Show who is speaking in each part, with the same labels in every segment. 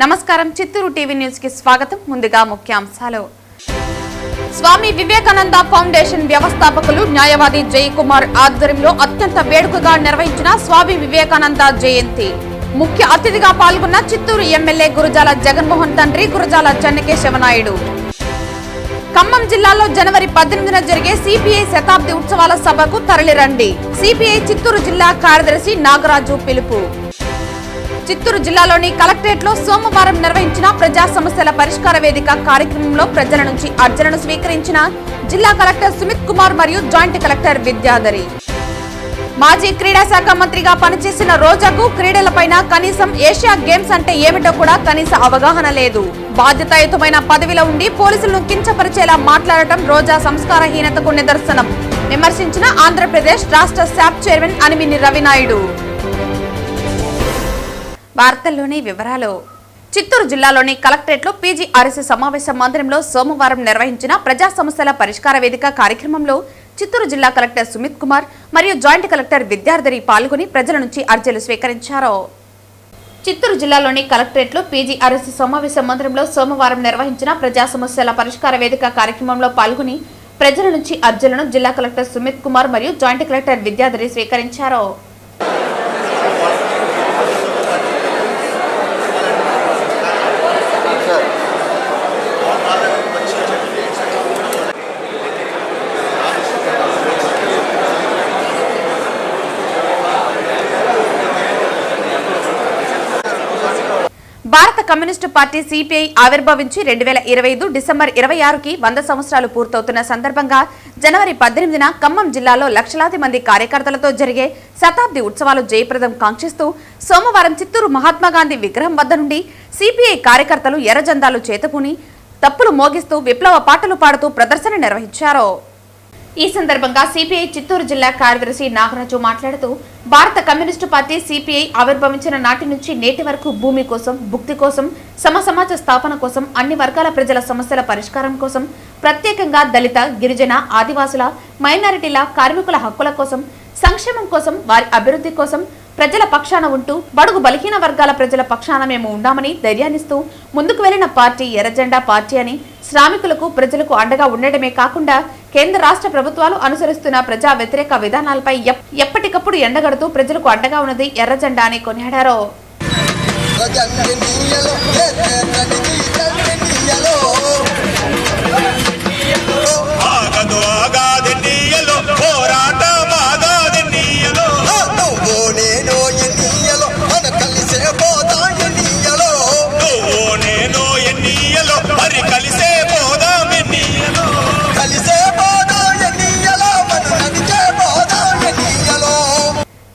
Speaker 1: నమస్కారం Chittoor TV news కి స్వాగతం. ముందుగా ముఖ్యాంశాలు. స్వామి వివేకానంద ఫౌండేషన్ వ్యవస్థాపకులు న్యాయవాది జయకుమార్ ఆధ్వర్యంలో అత్యంత వేడుకగా నిర్వహించిన స్వామి వివేకానంద జయంతి. ముఖ్య అతిథిగా పాల్గొన్న చిత్తూరు ఎమ్మెల్యే గురజాల జగన్మోహన్ తండ్రి గురజాల చెన్నకేశవనాయుడు. ఖమ్మం జిల్లాలో జనవరి 18న జరిగే సిపిఐ శతాబ్ది ఉత్సవాల సభకు తరలిరండి. సిపిఐ చిత్తూరు జిల్లా కార్యదర్శి నాగరాజు పిలుపు. చిత్తూరు జిల్లాలోని కలెక్టరేట్ లో సోమవారం నిర్వహించిన ప్రజా సమస్యల పరిష్కార వేదిక కార్యక్రమంలో ప్రజల నుంచి అర్జీలను స్వీకరించిన జిల్లా కలెక్టర్ సుమిత్ కుమార్ మరియు జాయింట్ కలెక్టర్ విద్యాధరి. మాజీ క్రీడా శాఖ మంత్రిగా పనిచేసిన రోజాకు క్రీడలపైన కనీసం ఏషియా గేమ్స్ అంటే ఏమిటో కూడా కనీస అవగాహన లేదు. బాధ్యతాయుతమైన పదవిలో ఉండి పోలీసులను కించపరిచేలా మాట్లాడటం రోజా సంస్కారహీనతకు నిదర్శనం విమర్శించిన ఆంధ్రప్రదేశ్ రాష్ట్ర శాప్ చైర్మన్ అనిమిని రవినాయుడు. వార్తల్లోని వివరాలు. చిత్తూరు జిల్లాలోని కలెక్టరేట్ లో పీజీఆర్ఎస్ సమావేశ మందిరంలో సోమవారం నిర్వహించిన ప్రజా సమస్యల పరిష్కార వేదిక కార్యక్రమంలో చిత్తూరు జిల్లా కలెక్టర్ సుమిత్ కుమార్ మరియు జాయింట్ కలెక్టర్ విద్యాధరి పాల్గొని ప్రజల నుంచి అర్జీలు స్వీకరించారు. చిత్తూరు జిల్లాలోని కలెక్టరేట్ లో పీజీఆర్ఎస్ సమావేశ మందిరంలో సోమవారం నిర్వహించిన ప్రజా సమస్యల పరిష్కార వేదిక కార్యక్రమంలో పాల్గొని ప్రజల నుంచి అర్జీలను జిల్లా కలెక్టర్ సుమిత్ కుమార్ మరియు జాయింట్ కలెక్టర్ విద్యాధరి స్వీకరించారు. భారత కమ్యూనిస్టు పార్టీ సిపిఐ ఆవిర్భవించి 2025 డిసెంబర్ 26కి 100 సంవత్సరాలు పూర్తవుతున్న సందర్భంగా జనవరి 18న ఖమ్మం జిల్లాలో లక్షలాది మంది కార్యకర్తలతో జరిగే శతాబ్ది ఉత్సవాలు జయప్రదం కాంక్షిస్తూ సోమవారం చిత్తూరు మహాత్మాగాంధీ విగ్రహం వద్ద నుండి సిపిఐ కార్యకర్తలు ఎర్రజెండాలు చేతపూని తప్పులు మోగిస్తూ విప్లవ పాటలు పాడుతూ ప్రదర్శన నిర్వహించారు. ఈ సందర్భంగా సిపిఐ చిత్తూరు జిల్లా కార్యదర్శి నాగరాజు మాట్లాడుతూ భారత కమ్యూనిస్టు పార్టీ సిపిఐ ఆవిర్భవించిన నాటి నుంచి నేటి వరకు భూమి కోసం, భుక్తి కోసం, సమసమాజ స్థాపన కోసం, అన్ని వర్గాల ప్రజల సమస్యల పరిష్కారం కోసం, ప్రత్యేకంగా దళిత, గిరిజన, ఆదివాసుల, మైనారిటీల, కార్మికుల హక్కుల కోసం, సంక్షేమం కోసం, వారి అభివృద్ధి కోసం ప్రజల పక్షాన ఉంటూ బడుగు బలహీన వర్గాల ప్రజల పక్షాన మేము ఉండామని ధైర్యాన్నిస్తూ ముందుకు వెళ్లిన పార్టీ ఎర్రజెండా పార్టీ అని, శ్రామికులకు ప్రజలకు అండగా ఉండడమే కాకుండా కేంద్ర రాష్ట్ర ప్రభుత్వాలు అనుసరిస్తున్న ప్రజా వ్యతిరేక విధానాలపై ఎప్పటికప్పుడు ఎండగడుతూ ప్రజలకు అండగా ఉన్నది ఎర్రజెండా అని కొనియాడారు.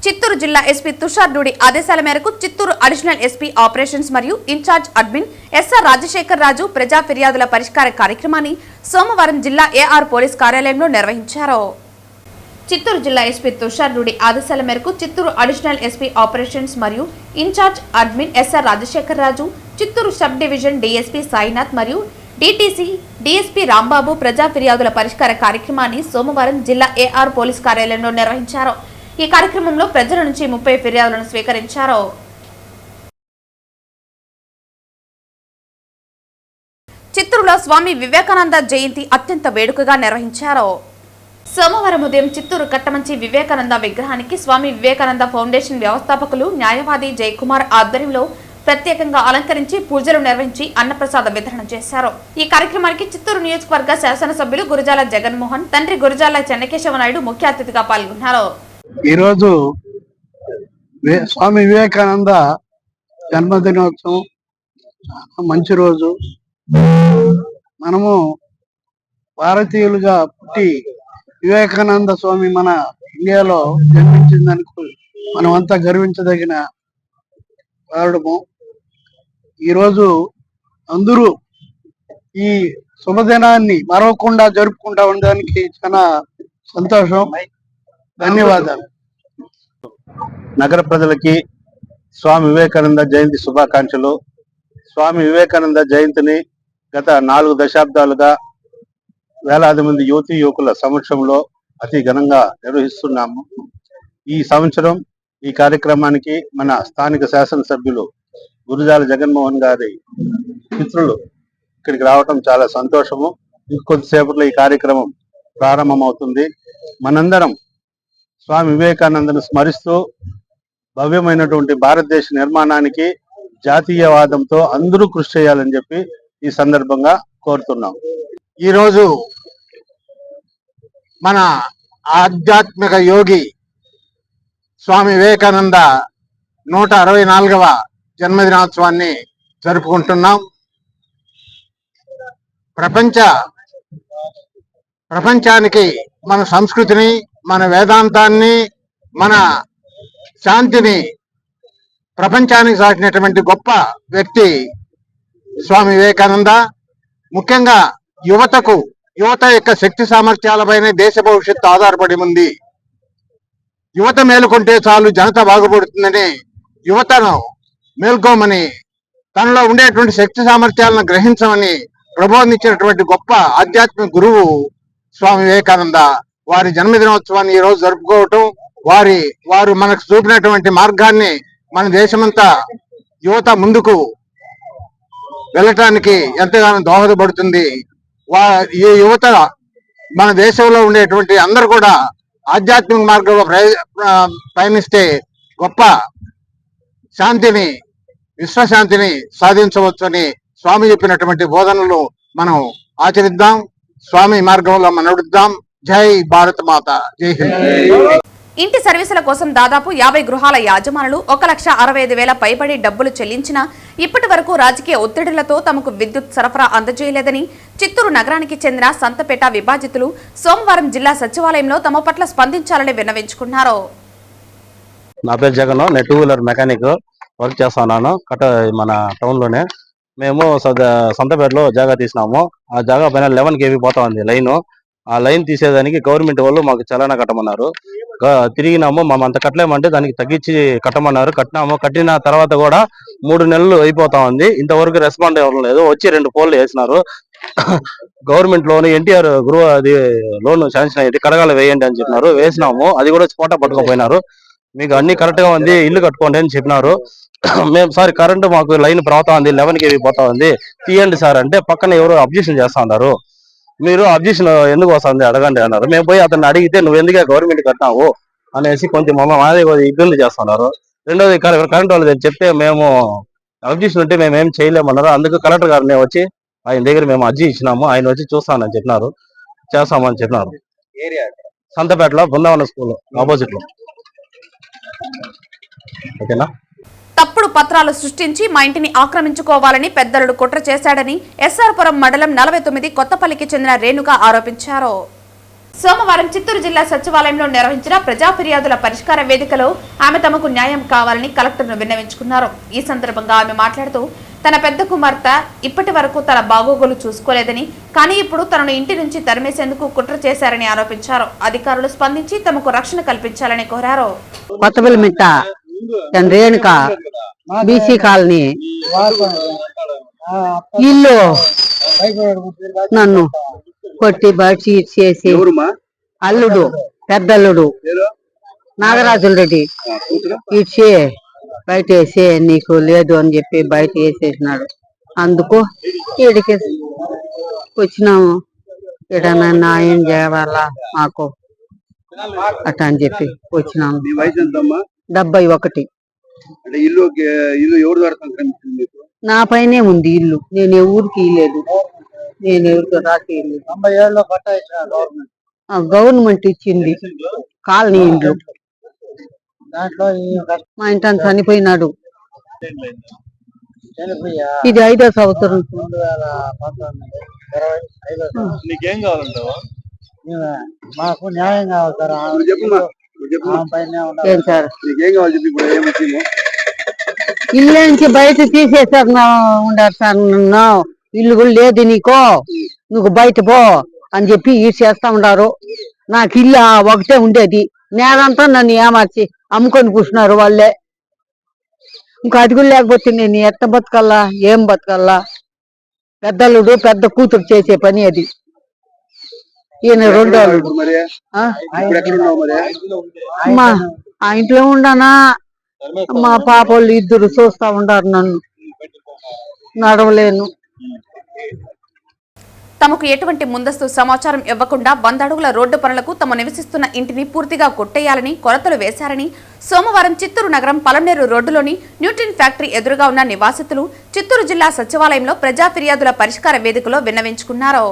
Speaker 1: చిత్తూరు జిల్లా ఎస్పీ తుషార్ డూడి ఆదేశాల మేరకు చిత్తూరు అడిషనల్ ఎస్పీ ఆపరేషన్స్ మరియు ఇన్ఛార్జ్ అడ్మిన్ ఎస్ఆర్ రాజశేఖర్ రాజు ప్రజా ఫిర్యాదుల పరిష్కార కార్యక్రమాన్ని సోమవారం జిల్లా ఏఆర్ పోలీస్ కార్యాలయంలో నిర్వహించారు. చిత్తూరు జిల్లా ఎస్పీ తుషార్ డూడి ఆదేశాల మేరకు చిత్తూరు అడిషనల్ ఎస్పీ ఆపరేషన్స్ మరియు in charge admin SR Rajasekhar Raju, Chittoor sub division DSP Sainath మరియు డిటిసి డీఎస్పీ రాంబాబు ప్రజా ఫిర్యాదుల పరిష్కార కార్యక్రమాన్ని సోమవారం జిల్లా ఏఆర్ పోలీస్ కార్యాలయంలో నిర్వహించారు. ఈ కార్యక్రమంలో ప్రజల నుంచి 30 ఫిర్యాదులను స్వీకరించారు. చిత్తూరులో స్వామి వివేకానంద జయంతి అత్యంత వేడుకగా నిర్వహించారు. సోమవారం ఉదయం చిత్తూరు కట్టమంచి వివేకానంద విగ్రహానికి స్వామి వివేకానంద ఫౌండేషన్ వ్యవస్థాపకులు న్యాయవాది జయకుమార్ ఆధ్వర్యంలో ప్రత్యేకంగా అలంకరించి పూజలు నిర్వహించి అన్నప్రసాద వితరణ చేశారు. ఈ కార్యక్రమానికి చిత్తూరు నియోజకవర్గ శాసనసభ్యులు గురజాల జగన్మోహన్ తండ్రి గురజాల చెన్నకేశవనాయుడు ముఖ్య అతిథిగా పాల్గొన్నారు.
Speaker 2: ఈరోజు స్వామి వివేకానంద జన్మదినోత్సవం మంచి రోజు. మనము భారతీయులుగా పుట్టి వివేకానంద స్వామి మన ఇండియాలో జన్మించిందనుకు మనమంతా గర్వించదగిన కారణము. ఈరోజు అందరూ ఈ శుభదినాన్ని మరవకుండా జరుపుకుంటా ఉండడానికి చాలా సంతోషం. ధన్యవాదాలు.
Speaker 3: నగర ప్రజలకి స్వామి వివేకానంద జయంతి శుభాకాంక్షలు. స్వామి వివేకానంద జయంతిని గత 4 దశాబ్దాలుగా వేలాది మంది యువకుల సమక్షంలో అతి ఘనంగా నిర్వహిస్తున్నాము. ఈ సంవత్సరం ఈ కార్యక్రమానికి మన స్థానిక శాసనసభ్యులు గురుజాల జగన్మోహన్ గారి మిత్రులు ఇక్కడికి రావటం చాలా సంతోషము. ఇంకొద్దిసేపట్లో ఈ కార్యక్రమం ప్రారంభమవుతుంది. మనందరం స్వామి వివేకానందను స్మరిస్తూ భవ్యమైనటువంటి భారతదేశ నిర్మాణానికి జాతీయవాదంతో అందరూ కృషి చేయాలని చెప్పి ఈ సందర్భంగా కోరుతున్నాం.
Speaker 2: ఈరోజు మన ఆధ్యాత్మిక యోగి స్వామి వివేకానంద 164వ జన్మదినోత్సవాన్ని జరుపుకుంటున్నాం. ప్రపంచానికి మన సంస్కృతిని, మన వేదాంతాన్ని, మన శాంతిని ప్రపంచానికి సాటినటువంటి గొప్ప వ్యక్తి స్వామి వివేకానంద. ముఖ్యంగా యువత యొక్క శక్తి సామర్థ్యాలపైనే దేశ భవిష్యత్తు ఆధారపడి ఉంది. యువత మేలుకుంటే చాలు జనత బాగుపడుతుందని, యువతను మేల్కోమని, తనలో ఉండేటువంటి శక్తి సామర్థ్యాలను గ్రహించమని ప్రబోధించినటువంటి గొప్ప ఆధ్యాత్మిక గురువు స్వామి వివేకానంద. వారి జన్మదినోత్సవాన్ని ఈ రోజు జరుపుకోవటం, వారు మనకు చూపినటువంటి మార్గాన్ని మన దేశమంతా యువత ముందుకు వెళ్ళటానికి ఎంతగానో దోహదపడుతుంది. ఈ యువత మన దేశంలో ఉండేటువంటి అందరూ కూడా ఆధ్యాత్మిక మార్గంలో పయనిస్తే గొప్ప శాంతిని, విశ్వశాంతిని సాధించవచ్చని స్వామి చెప్పినటువంటి బోధనలు మనం ఆచరిద్దాం. స్వామి మార్గంలో మనం నడుద్దాం. జై భారత మాత, జై హింద్.
Speaker 1: ఇంటి సర్వీసుల కోసం దాదాపు 50 గృహాల యాజమానులు 1,65,000 పైబడి డబ్బులు చెల్లించినా ఇప్పటి వరకు రాజకీయ ఒత్తిడులతో తమకు విద్యుత్ సరఫరా అందజేయలేదని చిత్తూరు నగరానికి చెందిన సంతపేట విభాజితులు సోమవారం జిల్లా సచివాలయంలో తమ పట్ల స్పందించాలని విన్నవించుకున్నారు.
Speaker 4: నా పేరు జగన్, నేను 2 వీలర్ మెకానిక్ వర్క్ చేస్తున్నాను మన టౌన్ లోనే. మేము సంతపేటలో జాగా తీసినాము. ఆ జాగా పైన 11 kV పోతా ఉంది లైన్. ఆ లైన్ తీసేదానికి గవర్నమెంట్ వాళ్ళు మాకు చలానా కట్టమన్నారు. తిరిగినాము, మేము అంత కట్టలేమంటే దానికి తగ్గించి కట్టమన్నారు. కట్టినాము. కట్టిన తర్వాత కూడా 3 నెలలు అయిపోతా ఉంది. ఇంతవరకు రెస్పాండ్ అవ్వడం లేదు. వచ్చి 2 పోల్లు వేసినారు. గవర్నమెంట్ లోన్ ఎన్టీఆర్ అది లోన్ శాంక్షన్ అయ్యింది, కడగాలి వేయండి అని చెప్పినారు. వేసినాము. అది కూడా స్పోటా పట్టుకోపోయినారు. మీకు అన్ని కరెక్ట్ గా ఉంది, ఇల్లు కట్టుకోండి అని చెప్పినారు. మేము సార్ కరెంట్ మాకు లైన్ పోతా ఉంది, 11 kV పోతా ఉంది, తీయండి సార్ అంటే పక్కన ఎవరు అబ్జెక్షన్ చేస్తా ఉన్నారు. మీరు అబ్జెక్షన్ ఎందుకు వస్తుంది అడగండి అన్నారు. మేము పోయి అతన్ని అడిగితే నువ్వు ఎందుకే గవర్నమెంట్ కట్టినావు అనేసి కొంచెం మాది ఇబ్బంది చేస్తున్నారు. రెండోది కరెంట్ వాళ్ళు చెప్తే మేము అబ్జెక్షన్ ఉంటే మేము ఏం చేయలేమన్నారు. అందుకు కలెక్టర్ గారిని వచ్చి ఆయన దగ్గర మేము అర్జీ ఇచ్చినాము. ఆయన వచ్చి చూస్తానని చెప్పినారు, చేస్తామని చెప్పినారు. సంతపేటలో బృందావన స్కూల్ ఆపోజిట్ లో. ఓకేనా?
Speaker 1: తప్పుడు పత్రాలు సృష్టించి మా ఇంటిని ఆక్రమించుకోవాలని పెద్దలుడు కుట్ర చేశాడని ఎస్ఆర్పురం మండలం 49 కొత్తపల్లికి చెందిన రేణుక ఆరోపించారు. సోమవారం చిత్తూరు జిల్లా సచివాలయంలో నిర్వహించిన ప్రజా ఫిర్యాదుల పరిష్కార వేదికలో ఆమె తమకు న్యాయం కావాలని కలెక్టర్ను విన్నవించుకున్నారు. ఈ సందర్భంగా ఆమె మాట్లాడుతూ తన పెద్ద కుమార్తె ఇప్పటి వరకు తన బాగోగులు చూసుకోలేదని, కానీ ఇప్పుడు తనను ఇంటి నుంచి తరిమేసేందుకు కుట్ర చేశారని ఆరోపించారు. అధికారులు స్పందించి తమకు రక్షణ కల్పించాలని కోరారు.
Speaker 5: రేణుక బీసీ కాలనీ ఇల్లు నన్ను కొట్టి బయట చేసి అల్లుడు పెద్దల్లుడు నాగరాజుల రెడ్డి ఇచ్చి బయట వేసి నీకు లేదు అని చెప్పి బయట వేసేసినాడు. అందుకు ఈడికి వచ్చినాము. ఏదైనా న్యాయం చేయాలా మాకు అట్లా అని చెప్పి వచ్చినాము. 71. నా పైనే ఉంది ఇల్లు. నేను ఎవరికి ఇలేదు, నేను ఎవరికి రాసి గవర్నమెంట్ ఇచ్చింది కాలనీ ఇండ్లు. మా ఇంటాన్ని చనిపోయినాడు. ఇది 5వ సంవత్సరం.
Speaker 3: నీకేం కావాలంటావా?
Speaker 5: మాకు న్యాయం కావాలి సార్. ఏం సార్ ఇల్లు నుంచి బయట తీసేసారు ఉండారు సార్. నన్ను ఇల్లు కూడా లేదు నీకో, నువ్వు బయట పో అని చెప్పి చేస్తా ఉండారు. నాకు ఇల్లు ఒకటే ఉండేది. నేనంతా నన్ను ఏమార్చి అమ్ముకొని కూర్చున్నారు వాళ్ళే. ఇంకా అది కూడా లేకపోతే నేను ఎట్ట బతకల్లా, ఏం బతకల్లా? పెద్దలుడు పెద్ద కూతురు చేసే పని అది. ఈయన 2 ఆ ఇంట్లో ఉండనా? మా పాప వాళ్ళు 2 చూస్తా ఉండారు నన్ను. నడవలేను.
Speaker 1: తమకు ఎటువంటి ముందస్తు సమాచారం ఇవ్వకుండా 100 అడుగుల రోడ్డు పనులకు తమ నివసిస్తున్న ఇంటిని పూర్తిగా కొట్టేయాలని కొలతలు వేశారని సోమవారం చిత్తూరు నగరం పలమనేరు రోడ్డులోని న్యూట్రిన్ ఫ్యాక్టరీ ఎదురుగా ఉన్న నివాసితులు చిత్తూరు జిల్లా సచివాలయంలో ప్రజా ఫిర్యాదుల పరిష్కార వేదికలో విన్నవించుకున్నారు.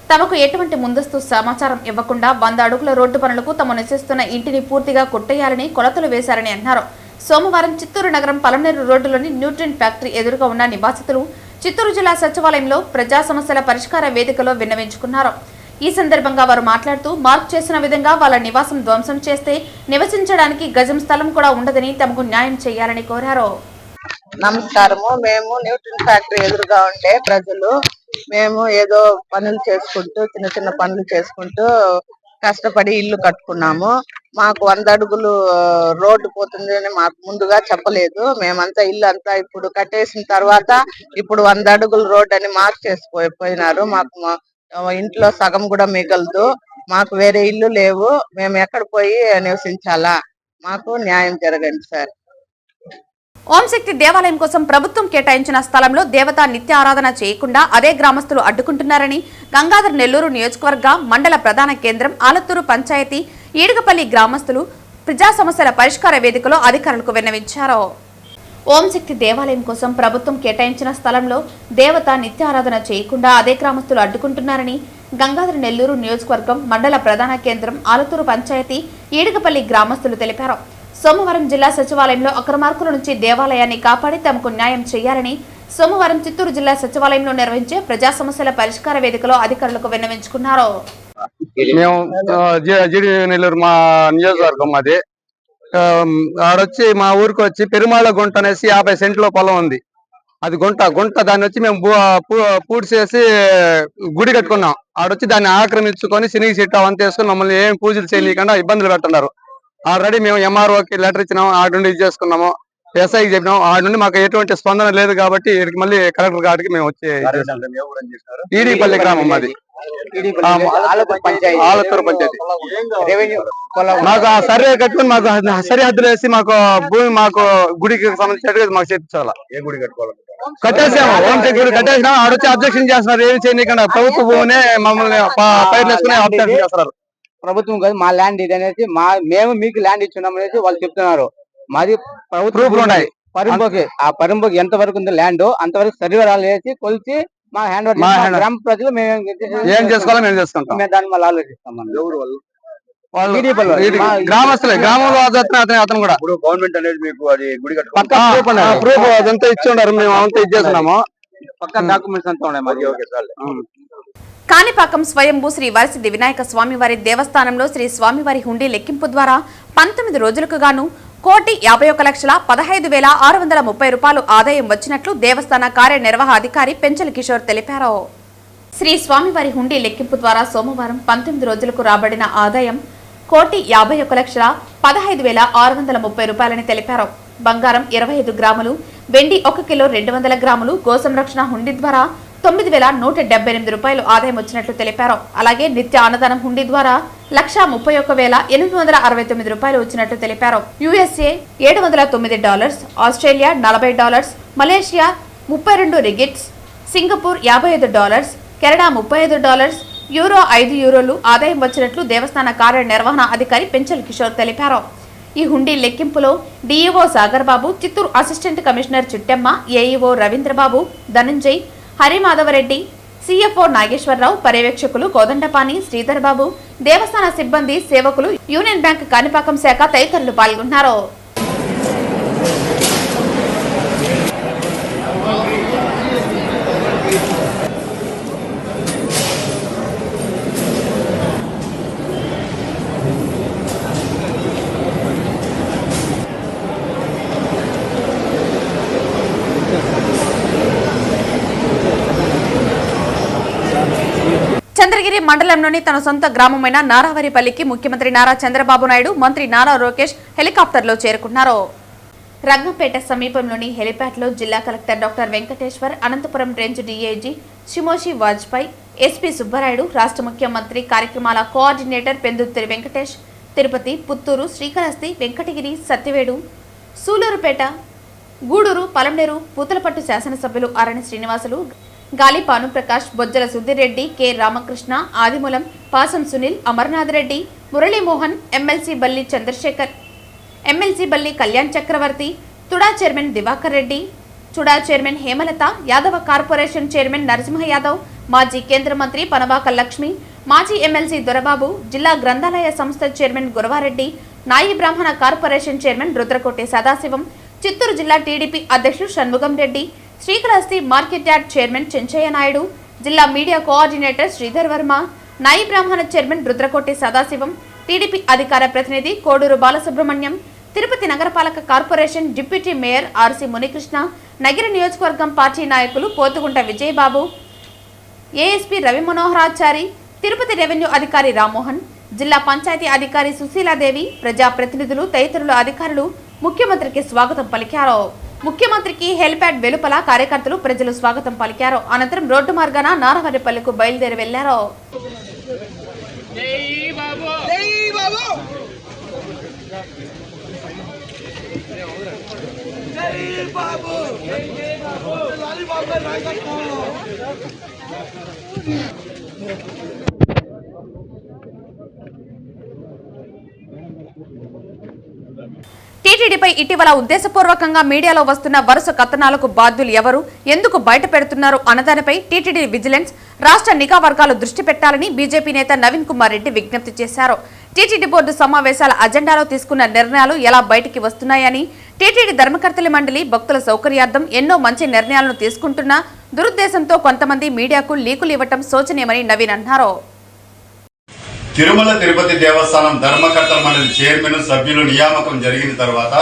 Speaker 1: తమకు ఎటువంటి ముందస్తు సమాచారం ఇవ్వకుండా 100 అడుగుల రోడ్డు పనులకు తమ నివసిస్తున్న ఇంటిని పూర్తిగా కొట్టేయాలని కొలతలు వేశారని అన్నారు. సోమవారం చిత్తూరు నగరం పలమనేరు రోడ్డులోని న్యూట్రిన్ ఫ్యాక్టరీ ఎదురుగా ఉన్న నివాసితులు చిత్తూరు జిల్లా సచివాలయంలో ప్రజా సమస్యల పరిష్కార వేదికలో విన్నవించుకున్నారు. ఈ సందర్భంగా వారు మాట్లాడుతూ మార్క్ చేసిన విధంగా వాళ్ళ నివాసం ధ్వంసం చేస్తే నివసించడానికి గజం స్థలం కూడా ఉండదని తమకు న్యాయం చేయాలని కోరారు.
Speaker 6: నమస్కారము. మేము న్యూట్రిన్ ఫ్యాక్టరీ ఎదురుగా ఉండే ప్రజలు. మేము ఏదో పనులు చేసుకుంటూ చిన్న చిన్న పనులు చేసుకుంటూ కష్టపడి ఇల్లు కట్టుకున్నాము. మాకు 100 అడుగులు రోడ్డు పోతుంది అని మాకు ముందుగా చెప్పలేదు. మేమంతా ఇల్లు అంతా ఇప్పుడు కట్టేసిన తర్వాత ఇప్పుడు 100 అడుగులు రోడ్డు అని మార్క్ చేసిపోయినారు. మాకు ఇంట్లో సగం కూడా మిగలదు. మాకు వేరే ఇల్లు లేవు. మేము ఎక్కడ పోయి నివసించాలా? మాకు న్యాయం జరగండి సార్.
Speaker 1: ఓంశక్తి దేవాలయం కోసం ప్రభుత్వం కేటాయించిన స్థలంలో దేవతా నిత్య ఆరాధన చేయకుండా అదే గ్రామస్తులు అడ్డుకుంటున్నారని గంగాధర్ నెల్లూరు నియోజకవర్గ మండల ప్రధాన కేంద్రం ఆలత్తూరు పంచాయతీ ఈడుగపల్లి గ్రామస్తులు ప్రజా సమస్యల పరిష్కార వేదికలో అధికారులకు విన్నవించారు. ఓంశక్తి దేవాలయం కోసం ప్రభుత్వం కేటాయించిన స్థలంలో దేవతా నిత్య ఆరాధన చేయకుండా అదే గ్రామస్తులు అడ్డుకుంటున్నారని గంగాధర్ నెల్లూరు నియోజకవర్గం మండల ప్రధాన కేంద్రం ఆలత్తూరు పంచాయతీ ఈడుగపల్లి గ్రామస్తులు తెలిపారు. సోమవారం జిల్లా సచివాలయంలో అక్రమార్కుల నుంచి దేవాలయాన్ని కాపాడి తమకు న్యాయం చేయాలని సోమవారం చిత్తూరు జిల్లా సచివాలయంలో నిర్వహించే ప్రజా సమస్యల పరిష్కార వేదికలో అధికారులకు విన్నవించుకున్నారు.
Speaker 7: మేము జిడి నెల్లూరు మా నియోజకవర్గం అది. ఆడొచ్చి మా ఊరికి వచ్చి పెరుమాళ గుంట అనేసి 50 సెంట్లో పొలం ఉంది. అది గుంట దాన్ని వచ్చి మేము పూడ్చేసి గుడి కట్టుకున్నాం. ఆడొచ్చి దాన్ని ఆక్రమించుకొని సినిగి చెట్టు అవంతా వేసుకుని మమ్మల్ని ఏం పూజలు చేయలేకుండా ఇబ్బందులు పెడుతున్నారు. ఆల్రెడీ మేము ఎంఆర్ఓకి లెటర్ ఇచ్చినాము. ఆడ నుండి ఇది చేసుకున్నాము. ఎస్ఐకి చెప్పినాం. ఆడ నుండి మాకు ఎటువంటి స్పందన లేదు కాబట్టి ఇక్కడికి మళ్ళీ కలెక్టర్ గారికి మేము వచ్చి ఈడీపల్లి గ్రామం మాది, ఆలత్తూరు పంచాయతీ. మాకు ఆ సర్వే కట్టుకుని మాకు సరిహద్దులు వేసి మాకు భూమి మాకు గుడికి సంబంధించినట్టుగా మాకు చేయించాలా. కట్టేసాము. ఓంశక్తి గుడి కట్టేసినాం. ఆడొచ్చి అబ్జెక్షన్ చేస్తున్నారు. ఏమి చేయకుండా ప్రభుత్వ భూమినే మమ్మల్ని పైర్లు వేసుకుని అబ్జెక్షన్ చేస్తున్నారు.
Speaker 8: ప్రభుత్వం కాదు మా ల్యాండ్ ఇది అనేసి మేము మీకు ల్యాండ్ ఇచ్చున్నాం అనేసి వాళ్ళు చెప్తున్నారు. మాది ప్రభుత్వం ఉన్నాయి. ఆ పరింబోకి ఎంత వరకు ఉంది ల్యాండ్ అంతవరకు సర్వేరాలు వేసి కొలిచి మా హ్యాండ్ ఓవర్ గ్రామ ప్రజలు మేము
Speaker 7: ఏం చేసుకోవాలో మేము చేసుకుంటాం.
Speaker 8: మేము దాన్ని మళ్ళీ ఆలోచిస్తాం.
Speaker 7: గ్రామస్తులే, గ్రామంలో అతను కూడా
Speaker 3: గవర్నమెంట్ అనేది మీకు అది గుడి
Speaker 7: ప్రూఫ్ అదంతా ఇచ్చి ఉన్నారు. మేము అంతా ఇచ్చేస్తున్నాము.
Speaker 8: పక్క డాక్యుమెంట్స్ అంతా ఉన్నాయి మాది.
Speaker 1: కాణిపాకం స్వయంభూ శ్రీ వరసిద్ధి వినాయక స్వామివారి దేవస్థానంలో శ్రీ స్వామివారి హుండీ లెక్కింపు ద్వారా 19 రోజులకు గాను 1,51,15,630 రూపాయలు ఆదాయం వచ్చినట్లు దేవస్థాన కార్యనిర్వహణాధికారి పెంచల కిషోర్ తెలిపారు. శ్రీ స్వామివారి హుండీ లెక్కింపు ద్వారా సోమవారం 19 రోజులకు రాబడిన ఆదాయం 1,51,15,630 రూపాయలని తెలిపారు. బంగారం 25 గ్రాములు, వెండి 1 కిలో 200 గ్రాములు, గోసంరక్షణ హుండీ ద్వారా 9,178 రూపాయలు ఆదాయం వచ్చినట్లు తెలిపారు. అలాగే నిత్య అన్నదానం హుండీ ద్వారా 1,31,869 రూపాయలు వచ్చినట్లు తెలిపారు. USA $709, Australia $40, Malaysia 32 ringgits, Singapore $55, Canada $35, euro 5 యూరోలు ఆదాయం వచ్చినట్లు దేవస్థాన కార్యనిర్వహణ అధికారి పెంచల్ కిషోర్ తెలిపారు. ఈ హుండీ లెక్కింపులో DEO Sagar Babu, Chittoor assistant commissioner Chittemma, AEO Ravindrababu, Dhananjay, Harimadhavareddy, CFO Nageswararao, పర్యవేక్షకులు కోదండపాని, శ్రీధర్ బాబు, దేవస్థాన సిబ్బంది, సేవకులు, యూనియన్ బ్యాంక్ కాణిపాకం శాఖ తదితరులు పాల్గొన్నారు. చంద్రగిరి మండలంలోని తన సొంత గ్రామమైన నారావారిపల్లికి ముఖ్యమంత్రి నారా చంద్రబాబు నాయుడు, మంత్రి నారా లోకేష్ హెలికాప్టర్లో చేరుకున్నారు. రంగంపేట సమీపంలోని హెలిప్యాడ్లో జిల్లా collector doctor Venkateswar, Anantapur range DIG Shimoshi Vajpayee, SP Subbarayudu, రాష్ట్ర ముఖ్యమంత్రి కార్యక్రమాల కోఆర్డినేటర్ పెందుర్తి వెంకటేష్, తిరుపతి, పుత్తూరు, శ్రీకాళహస్తి, వెంకటగిరి, సత్యవేడు, సూలూరుపేట, గూడూరు, పలంనేరు, పూతలపట్టు శాసనసభ్యులు Arani Srinivasulu, Gali Bhanuprakash, Bojjala Sudhireddy, K Ramakrishna, Adimulam, Pasam Sunil, Amarnath Reddy, Muralimohan, MLC Balli Chandrasekhar, MLC Balli Kalyan Chakravarthi, TUDA chairman Divakar Reddy, CUDA chairman Hemalatha, Yadava corporation chairman Narasimha Yadav, మాజీ కేంద్ర మంత్రి పనవాక లక్ష్మి, మాజీ ఎమ్మెల్సీ దొరబాబు, జిల్లా గ్రంథాలయ సంస్థ chairman Guravareddy, Nayi Brahmana corporation chairman Rudrakoti Sadasivam, Chittoor జిల్లా టీడీపీ అధ్యక్షుడు Shanmugam Reddy, Srikalahasti market yard chairman Chenchaiah Naidu, జిల్లా మీడియా కోఆర్డినేటర్ శ్రీధర్ వర్మ, నాయి బ్రాహ్మణ చైర్మన్ రుద్రకోటి సదాశివం, టీడీపీ అధికార ప్రతినిధి కోడూరు బాలసుబ్రహ్మణ్యం, తిరుపతి నగరపాలక corporation deputy mayor RC Munikrishna, Nagari నియోజకవర్గం పార్టీ నాయకులు పోతుగుంట విజయబాబు, ఏఎస్పీ రవి మనోహరాచారి, తిరుపతి రెవెన్యూ అధికారి రామ్మోహన్, జిల్లా పంచాయతీ అధికారి సుశీలాదేవి, ప్రజాప్రతినిధులు తదితరుల అధికారులు ముఖ్యమంత్రికి స్వాగతం పలికారు. ముఖ్యమంత్రికి హెలిప్యాడ్ వెలుపల కార్యకర్తలు, ప్రజలు స్వాగతం పలికారు. అనంతరం రోడ్డు మార్గాన నారవరిపల్లికు బయలుదేరి వెళ్లారు. టీటీడీపై ఇటీవల ఉద్దేశపూర్వకంగా మీడియాలో వస్తున్న వరుస కథనాలకు బాధ్యులు ఎవరు, ఎందుకు బయట పెడుతున్నారు అన్నదానిపై టీటీడీ విజిలెన్స్, రాష్ట్ర నిఘా వర్గాలు దృష్టి పెట్టాలని బీజేపీ నేత నవీన్ కుమార్ రెడ్డి విజ్ఞప్తి చేశారు. టీటీడీ బోర్డు సమావేశాల అజెండాలో తీసుకున్న నిర్ణయాలు ఎలా బయటికి వస్తున్నాయని, టీటీడీ ధర్మకర్తల మండలి భక్తుల సౌకర్యార్థం ఎన్నో మంచి నిర్ణయాలను తీసుకుంటున్నా దురుద్దేశంతో కొంతమంది మీడియాకు లీకులు ఇవ్వటం శోచనీయమని నవీన్ అన్నారు.
Speaker 9: తిరుమల తిరుపతి దేవస్థానం ధర్మకర్తల మండలి చైర్మన్ సభ్యులు నియామకం జరిగిన తర్వాత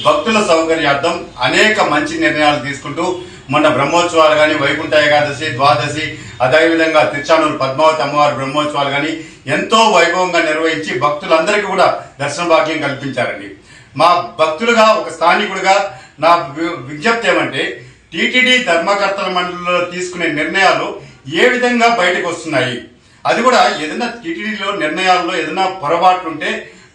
Speaker 9: భక్తుల సౌకర్యార్థం అనేక మంచి నిర్ణయాలు తీసుకుంటూ మొన్న బ్రహ్మోత్సవాలు కానీ, వైకుంఠ ఏకాదశి, ద్వాదశి, అదేవిధంగా తిరుచానూరు పద్మావతి అమ్మవారి బ్రహ్మోత్సవాలు కానీ ఎంతో వైభవంగా నిర్వహించి భక్తులందరికీ కూడా దర్శన భాగ్యం కల్పించారండి. మా భక్తులుగా, ఒక స్థానికుడిగా నా విజ్ఞప్తి ఏమంటే, టీటీడీ ధర్మకర్తల మండలిలో తీసుకునే నిర్ణయాలు ఏ విధంగా బయటకు వస్తున్నాయి, అది కూడా ఏదైనా టీటీడీలో నిర్ణయాల్లో ఏదైనా పొరపాట్లు ఉంటే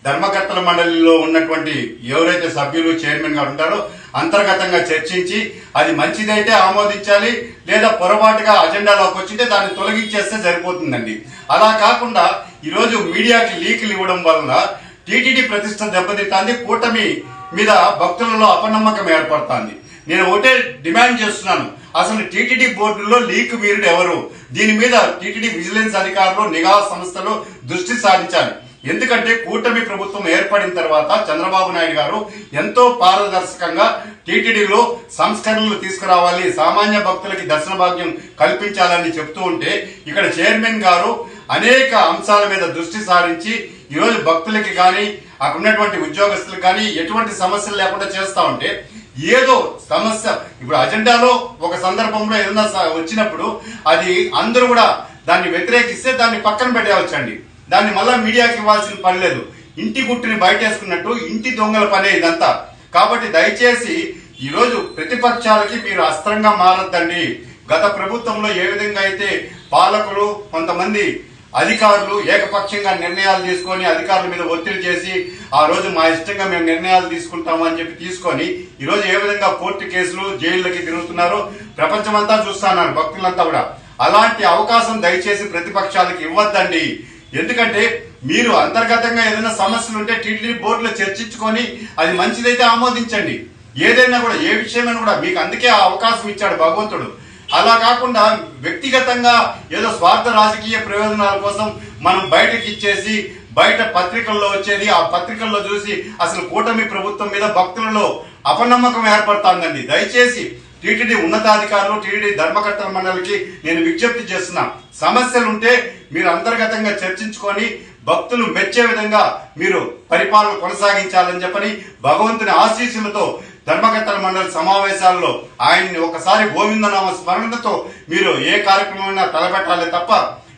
Speaker 9: ధర్మకర్తల మండలిలో ఉన్నటువంటి ఎవరైతే సభ్యులు, చైర్మన్ గారు ఉంటారో అంతర్గతంగా చర్చించి అది మంచిదైతే ఆమోదించాలి, లేదా పొరపాటుగా అజెండాలోకి వచ్చింటే దాన్ని తొలగించేస్తే సరిపోతుందండి. అలా కాకుండా ఈరోజు మీడియాకి లీకులు ఇవ్వడం వలన టీటీడీ ప్రతిష్ట దెబ్బతింటుంది, కూటమి మీద భక్తులలో అపనమ్మకం ఏర్పడుతుంది. నేను ఒకటే డిమాండ్ చేస్తున్నాను, అసలు టీటీడీ బోర్డులో లీక్ వీరుడు ఎవరు? దీని మీద టీటీడీ విజిలెన్స్ అధికారులు, నిఘా సంస్థలు దృష్టి సారించాలి. ఎందుకంటే కూటమి ప్రభుత్వం ఏర్పడిన తర్వాత చంద్రబాబు నాయుడు గారు ఎంతో పారదర్శకంగా టీటీడీలో సంస్కరణలు తీసుకురావాలి, సామాన్య భక్తులకి దర్శన భాగ్యం కల్పించాలని చెప్తూ ఉంటే ఇక్కడ చైర్మన్ గారు అనేక అంశాల మీద దృష్టి సారించి ఈరోజు భక్తులకి కానీ, అక్కడ ఉన్నటువంటి ఉద్యోగస్తులకు కానీ ఎటువంటి సమస్యలు లేకుండా చేస్తా ఉంటే, ఏదో సమస్య ఇప్పుడు అజెండాలో ఒక సందర్భంలో ఏదైనా వచ్చినప్పుడు అది అందరూ కూడా దాన్ని వ్యతిరేకిస్తే దాన్ని పక్కన పెట్టవచ్చండి. దాన్ని మళ్ళా మీడియాకి ఇవ్వాల్సిన పని లేదు. ఇంటి గుట్టుని బయటేసుకున్నట్టు ఇంటి దొంగల పనే ఇదంతా. కాబట్టి దయచేసి ఈరోజు ప్రతిపక్షాలకి మీరు అస్త్రంగా మారద్దండి. గత ప్రభుత్వంలో ఏ విధంగా అయితే పాలకులు, కొంతమంది అధికారులు ఏకపక్షంగా నిర్ణయాలు తీసుకొని అధికారుల మీద ఒత్తిడి చేసి ఆ రోజు మా ఇష్టంగా మేము నిర్ణయాలు తీసుకుంటాము అని చెప్పి తీసుకొని ఈరోజు ఏ విధంగా కోర్టు కేసులు, జైళ్ళకి తిరుగుతున్నారో ప్రపంచమంతా చూస్తున్నారు, భక్తులంతా కూడా. అలాంటి అవకాశం దయచేసి ప్రతిపక్షాలకు ఇవ్వద్దండి. ఎందుకంటే మీరు అంతర్గతంగా ఏదైనా సమస్యలు ఉంటే టీటీడీ బోర్డులో చర్చించుకొని అది మంచిదైతే ఆమోదించండి. ఏదైనా కూడా, ఏ విషయమైనా కూడా మీకు అందుకే ఆ అవకాశం ఇచ్చాడు భగవంతుడు. అలా కాకుండా వ్యక్తిగతంగా ఏదో స్వార్థ రాజకీయ ప్రయోజనాల కోసం మనం బయటకి ఇచ్చేసి బయట పత్రికల్లో వచ్చేది, ఆ పత్రికల్లో చూసి అసలు కూటమి ప్రభుత్వం మీద భక్తులలో అపనమ్మకం ఏర్పడుతుందండి. దయచేసి టీటీడీ ఉన్నతాధికారులు, టీటీడీ ధర్మకర్తల మండలికి నేను విజ్ఞప్తి చేస్తున్నా, సమస్యలుంటే మీరు అంతర్గతంగా చర్చించుకొని భక్తులు మెచ్చే విధంగా మీరు పరిపాలన కొనసాగించాలని చెప్పని భగవంతుని ఆశీస్సులతో ధర్మకర్తల మండలి సమావేశాల్లో ఆయన్ని ఒకసారి గోవిందనామ స్మరణతో మీరు ఏ కార్యక్రమమైనా తలపెట్టాలి తప్ప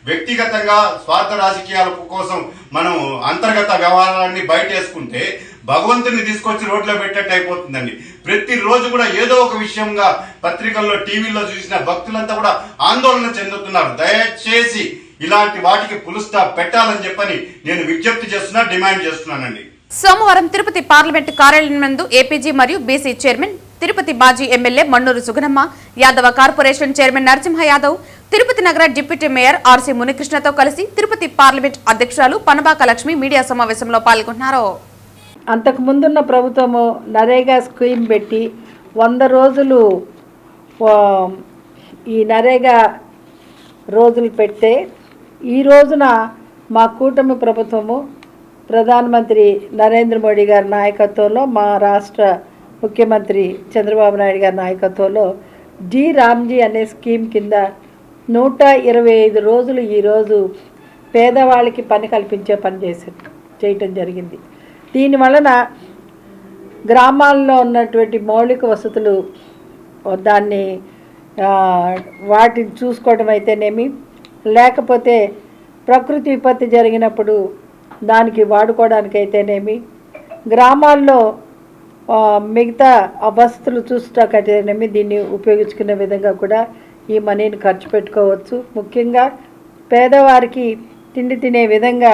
Speaker 9: వ్యక్తిగతంగా స్వార్థ రాజకీయాల కోసం మనం అంతర్గత వ్యవహారాన్ని బయటేసుకుంటే భగవంతుని తీసుకొచ్చి రోడ్లో పెట్టేట్టు అయిపోతుందండి. ప్రతిరోజు కూడా ఏదో ఒక విషయంగా పత్రికల్లో, టీవీల్లో చూసిన భక్తులంతా కూడా ఆందోళన చెందుతున్నారు. దయచేసి ఇలాంటి వాటికి ఫుల్ స్టాప్ పెట్టాలని చెప్పని నేను విజ్ఞప్తి చేస్తున్నా, డిమాండ్ చేస్తున్నానండి.
Speaker 1: సోమవారం తిరుపతి పార్లమెంటు కార్యాలయం నందు ఏపీజీ మరియు బీసీ చైర్మన్, తిరుపతి మాజీ MLA Mannur Suganamma, Yadava corporation chairman Narasimha Yadav, Tirupati నగర డిప్యూటీ మేయర్ ఆర్సీ మునికృష్ణతో కలిసి తిరుపతి పార్లమెంట్ అధ్యక్షురాలు పనబాక లక్ష్మి మీడియా సమావేశంలో పాల్గొన్నారు.
Speaker 10: అంతకు ముందున్న ప్రభుత్వము నరేగా స్కీమ్ పెట్టి 100 రోజులు ఈ నరేగా రోజులు పెడితే ఈ రోజున మా కూటమి ప్రభుత్వము ప్రధానమంత్రి నరేంద్ర మోడీ గారి నాయకత్వంలో, మా రాష్ట్ర ముఖ్యమంత్రి చంద్రబాబు నాయుడు గారి నాయకత్వంలో డి రామ్జీ అనే స్కీమ్ కింద 125 రోజులు ఈరోజు పేదవాళ్ళకి పని కల్పించే పని చేయటం జరిగింది. దీనివలన గ్రామాల్లో ఉన్నటువంటి మౌలిక వసతులు దాన్ని వాటిని చూసుకోవడం అయితేనేమి, లేకపోతే ప్రకృతి విపత్తి జరిగినప్పుడు దానికి వాడుకోవడానికి అయితేనేమి, గ్రామాల్లో మిగతా వసతులు చూసుకోవటానికైతేనేమి దీన్ని ఉపయోగించుకునే విధంగా కూడా ఈ మనీని ఖర్చు పెట్టుకోవచ్చు. ముఖ్యంగా పేదవారికి తిండి తినే విధంగా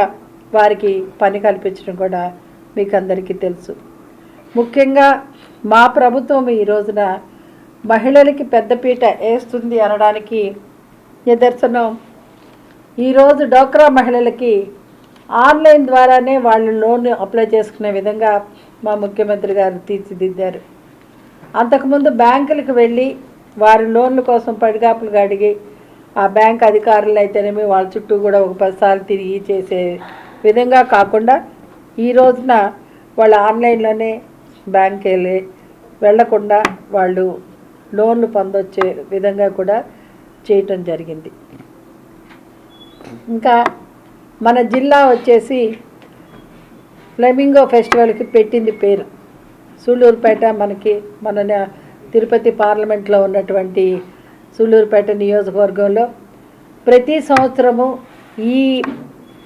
Speaker 10: వారికి పని కల్పించడం కూడా మీకు అందరికీ తెలుసు. ముఖ్యంగా మా ప్రభుత్వం ఈ రోజున మహిళలకి పెద్దపీట వేస్తుంది అనడానికి నిదర్శనం, ఈరోజు డోక్రా మహిళలకి ఆన్లైన్ ద్వారానే వాళ్ళు లోన్ అప్లై చేసుకునే విధంగా మా ముఖ్యమంత్రి గారు తీర్చిదిద్దారు. అంతకుముందు బ్యాంకులకు వెళ్ళి వారి లోన్ల కోసం పడిగాపులుగా అడిగి ఆ బ్యాంక్ అధికారులు అయితేనేమి వాళ్ళ చుట్టూ కూడా ఒక 10 సార్లు తిరిగి చేసే విధంగా కాకుండా ఈ రోజున వాళ్ళు ఆన్లైన్లోనే బ్యాంక్ వెళ్లకుండా వాళ్ళు లోన్లు పొందొచ్చే విధంగా కూడా చేయటం జరిగింది. ఇంకా మన జిల్లా వచ్చేసి ఫ్లెమింగో ఫెస్టివల్కి పెట్టింది పేరు. సూళ్ళూరుపేట మన తిరుపతి పార్లమెంట్లో ఉన్నటువంటి సూళ్ళూరుపేట నియోజకవర్గంలో ప్రతి సంవత్సరము ఈ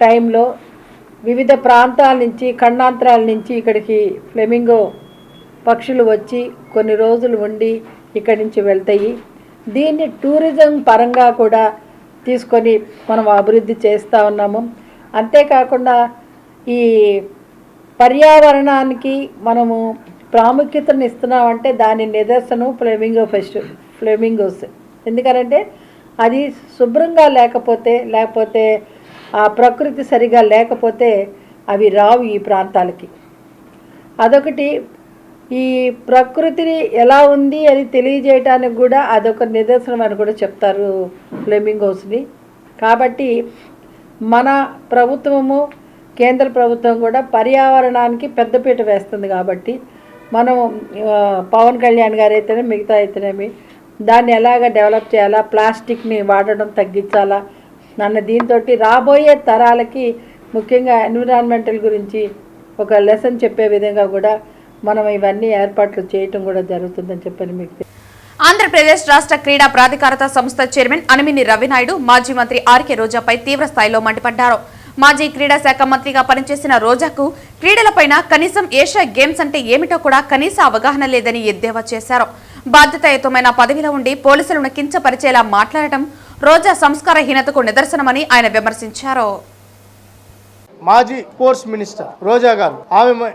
Speaker 10: టైంలో వివిధ ప్రాంతాల నుంచి, ఖండాంతరాల నుంచి ఇక్కడికి ఫ్లెమింగో పక్షులు వచ్చి కొన్ని రోజులు ఉండి ఇక్కడి నుంచి వెళ్తాయి. దీన్ని టూరిజం పరంగా కూడా తీసుకొని మనం అభివృద్ధి చేస్తూ ఉన్నాము. అంతేకాకుండా ఈ పర్యావరణానికి మనము ప్రాముఖ్యతను ఇస్తున్నామంటే దాని నిదర్శనం ఫ్లెమింగోస్. ఎందుకంటే అది శుభ్రంగా లేకపోతే ఆ ప్రకృతి సరిగా లేకపోతే అవి రావు ఈ ప్రాంతాలకి. అదొకటి, ఈ ప్రకృతిని ఎలా ఉంది అని తెలియజేయటానికి కూడా అదొక నిదర్శనం అని కూడా చెప్తారు ఫ్లెమింగోస్ని. కాబట్టి మన ప్రభుత్వము, కేంద్ర ప్రభుత్వం కూడా పర్యావరణానికి పెద్దపీట వేస్తుంది. కాబట్టి మనం పవన్ కళ్యాణ్ గారు అయితేనే మిగతా అయితేనేమి దాన్ని ఎలాగ డెవలప్ చేయాలా, ప్లాస్టిక్ని వాడడం తగ్గించాలా అన్న దీంతో రాబోయే తరాలకి ముఖ్యంగా ఎన్విరాన్మెంటల్ గురించి ఒక లెసన్ చెప్పే విధంగా కూడా మనం ఇవన్నీ ఏర్పాట్లు చేయటం కూడా జరుగుతుందని చెప్పని మీకు.
Speaker 1: ఆంధ్రప్రదేశ్ రాష్ట్ర క్రీడా ప్రాధికారత సంస్థ చైర్మన్ అనిమిని రవినాయుడు మాజీ మంత్రి ఆర్కే రోజాపై తీవ్ర స్థాయిలో మండిపడ్డారు. మాజీ క్రీడా శాఖ మంత్రిగా పనిచేసిన రోజాకు క్రీడలపైన కనీసం ఏషియా గేమ్స్ అంటే ఏమిటో కూడా కనీస అవగాహన లేదని ఎద్దేవా చేశారు. బాధ్యతాయుతమైన పదవిలో ఉండి పోలీసులను కించపరిచేలా మాట్లాడటం రోజా సంస్కారహీనతకు నిదర్శనమని ఆయన విమర్శించారు.
Speaker 11: మాజీ స్పోర్ట్స్ మినిస్టర్ రోజా గారు, ఆమె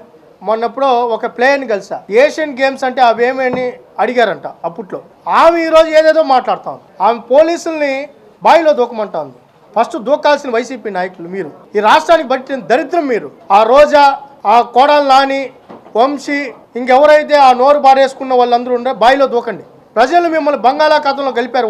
Speaker 11: మొన్నప్పుడు ఒక ప్లేయర్ని కలిసా, ఏషియన్ గేమ్స్ అంటే అవేమని అడిగారంట. అప్పట్లో ఆమె ఈరోజు ఏదేదో మాట్లాడుతా ఉంది. ఆమె పోలీసుల్ని బావిలో దూకమంటా ఉంది. ఫస్ట్ దూకాల్సిన వైసీపీ నాయకులు మీరు, ఈ రాష్ట్రానికి పట్టిన దరిద్రం మీరు. ఆ రోజా, ఆ కోడలు నాని, వంశీ, ఇంకెవరైతే ఆ నోరు బారేసుకున్న వాళ్ళందరూ ఉండే బావిలో దూకండి. ప్రజలు మిమ్మల్ని బంగాళాఖాతంలో కలిపారు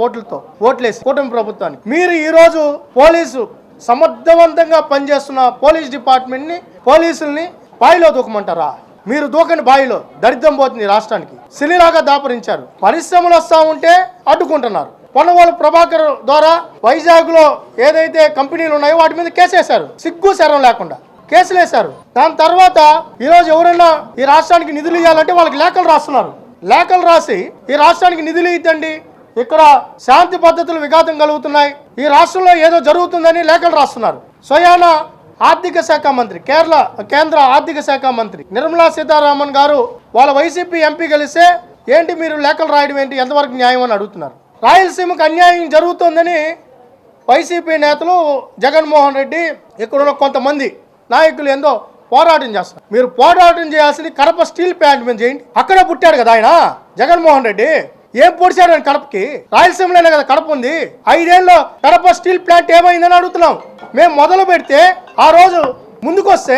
Speaker 11: ఓట్లేసి కూటమి ప్రభుత్వానికి. మీరు ఈరోజు పోలీసు సమర్థవంతంగా పనిచేస్తున్న పోలీస్ డిపార్ట్మెంట్ని, పోలీసుల్ని బావిలో దూకమంటారా? మీరు దూకని బావిలో, దరిద్రం పోతుంది రాష్ట్రానికి. సిలిలాగా దాపరించారు. పరిశ్రమలు వస్తూ ఉంటే అడ్డుకుంటున్నారు. పొన్నవాళ్ళు ప్రభాకర్ ద్వారా వైజాగ్ లో ఏదైతే కంపెనీలు ఉన్నాయో వాటి మీద కేసేశారు, సిగ్గు శరం లేకుండా కేసులేశారు. దాని తర్వాత ఈరోజు ఎవరైనా ఈ రాష్ట్రానికి నిధులు ఇవ్వాలంటే వాళ్ళకి లేఖలు రాస్తున్నారు. లేఖలు రాసి ఈ రాష్ట్రానికి నిధులు ఇద్దండి, ఇక్కడ శాంతి పద్ధతులు విఘాతం కలుగుతున్నాయి, ఈ రాష్ట్రంలో ఏదో జరుగుతుందని లేఖలు రాస్తున్నారు. స్వయాన ఆర్థిక శాఖ మంత్రి, కేంద్ర ఆర్థిక శాఖ మంత్రి నిర్మలా సీతారామన్ గారు వాళ్ళ వైసీపీ ఎంపీ కలిస్తే ఏంటి మీరు లేఖలు రాయడం ఏంటి, ఎంతవరకు న్యాయం అని అడుగుతున్నారు. రాయలసీమకు అన్యాయం జరుగుతుందని వైసీపీ నేతలు, జగన్మోహన్ రెడ్డి, ఇక్కడున్న కొంతమంది నాయకులు ఏందో పోరాటం చేస్తారు. మీరు పోరాటం చేయాల్సింది కడప స్టీల్ ప్లాంట్ మీద చేయండి. అక్కడే పుట్టాడు కదా ఆయన జగన్మోహన్ రెడ్డి. ఏం పొడిచాడు ఆయన కడపకి? రాయలసీమలోనే కదా కడప ఉంది. 5 ఏళ్ళలో కడప స్టీల్ ప్లాంట్ ఏమైందని అడుగుతున్నాం. మేము మొదలు పెడితే ఆ రోజు ముందుకొస్తే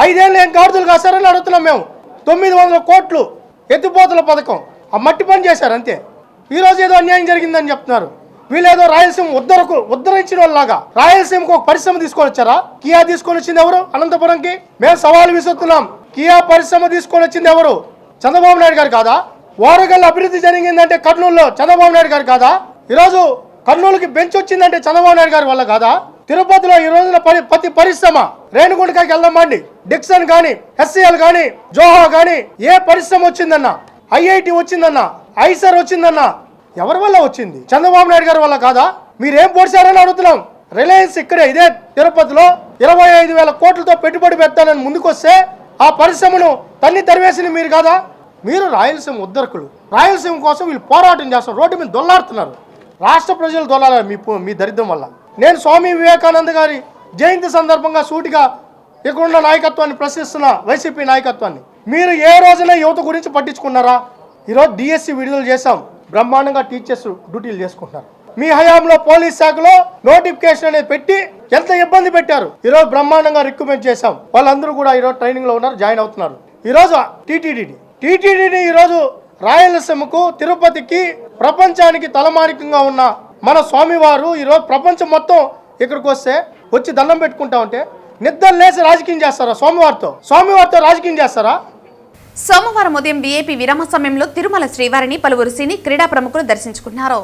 Speaker 11: 5 ఏళ్ళు ఏం గాడుదలు కాస్తారని అడుగుతున్నాం. మేము 900 కోట్లు ఎత్తిపోతల పథకం ఆ మట్టి పని చేశారు అంతే. ఈ రోజు ఏదో అన్యాయం జరిగిందని చెప్తున్నారు. వీళ్ళేదో రాయలసీమ ఉద్ధరించిన వాళ్ళలాగా రాయలసీమకు ఒక పరిశ్రమ తీసుకొని వచ్చారా? కియా తీసుకొని వచ్చింది ఎవరు? అనంతపురంకి మేము సవాలు విసురుతున్నాం. కియా పరిశ్రమ తీసుకొని వచ్చింది ఎవరు? చంద్రబాబు నాయుడు గారు కాదా? ఓరగల్ అభివృద్ధి జరిగిందంటే కర్నూలులో చంద్రబాబు నాయుడు గారు కాదా? ఈరోజు కర్నూలుకి బెంచ్ వచ్చిందంటే చంద్రబాబు నాయుడు గారి వల్ల కాదా? తిరుపతిలో ఈ రోజున ప్రతి పరిశ్రమ రేణుగుంటకాయకి వెళ్దామండి. డిక్సన్ గాని, హెచ్సిఎల్ గాని, జోహో గాని ఏ పరిశ్రమ వచ్చిందన్నా? ఐఐటి వచ్చిందన్నా, ఐసర్ వచ్చిందన్నా ఎవరి వల్ల వచ్చింది? చంద్రబాబు నాయుడు గారి వల్ల కాదా? మీరేం పొడిచారని అడుగుతున్నాం. రిలయన్స్ ఇక్కడే ఇదే తిరుపతిలో 25,000 కోట్లతో పెట్టుబడి పెట్టాలని ముందుకొస్తే ఆ పరిశ్రమను తరివేసింది మీరు కాదా? మీరు రాయలసీమ ఉద్ధరకులు. రాయలసీమ కోసం వీళ్ళు పోరాటం చేస్తారు. రోడ్డు మీద దొల్లాడుతున్నారు. రాష్ట్ర ప్రజలు దొల్లాలి మీ దరిద్రం వల్ల. నేను స్వామి వివేకానంద గారి జయంతి సందర్భంగా సూటిగా ఇక్కడున్న నాయకత్వాన్ని ప్రశ్నిస్తున్న వైసీపీ నాయకత్వాన్ని, మీరు ఏ రోజున యువత గురించి పట్టించుకున్నారా? ఈరోజు డిఎస్సి విడుదల చేశాం. బ్రహ్మాండంగా టీచర్స్ డ్యూటీలు చేసుకుంటున్నారు. మీ హయాంలో పోలీస్ శాఖలో నోటిఫికేషన్ అనేది పెట్టి ఎంత ఇబ్బంది పెట్టారు. ఈరోజు బ్రహ్మాండంగా రిక్రూట్మెంట్ చేశాం. వాళ్ళందరూ కూడా ఈరోజు ట్రైనింగ్ లో ఉన్నారు, జాయిన్ అవుతున్నారు. ఈరోజు టీటీడీని ఈరోజు రాయలసీమకు, తిరుపతికి, ప్రపంచానికి తలమానికంగా ఉన్న మన స్వామివారు ఈరోజు ప్రపంచం మొత్తం ఇక్కడికి వచ్చి దండం పెట్టుకుంటా ఉంటే నిద్ర లేసి రాజకీయం చేస్తారా? స్వామివారితో రాజకీయం చేస్తారా?
Speaker 1: సోమవారం ఉదయం వీఐపీ విరామ సమయంలో తిరుమల శ్రీవారిని పలువురు సినీ క్రీడా ప్రముఖులు దర్శించుకున్నారు.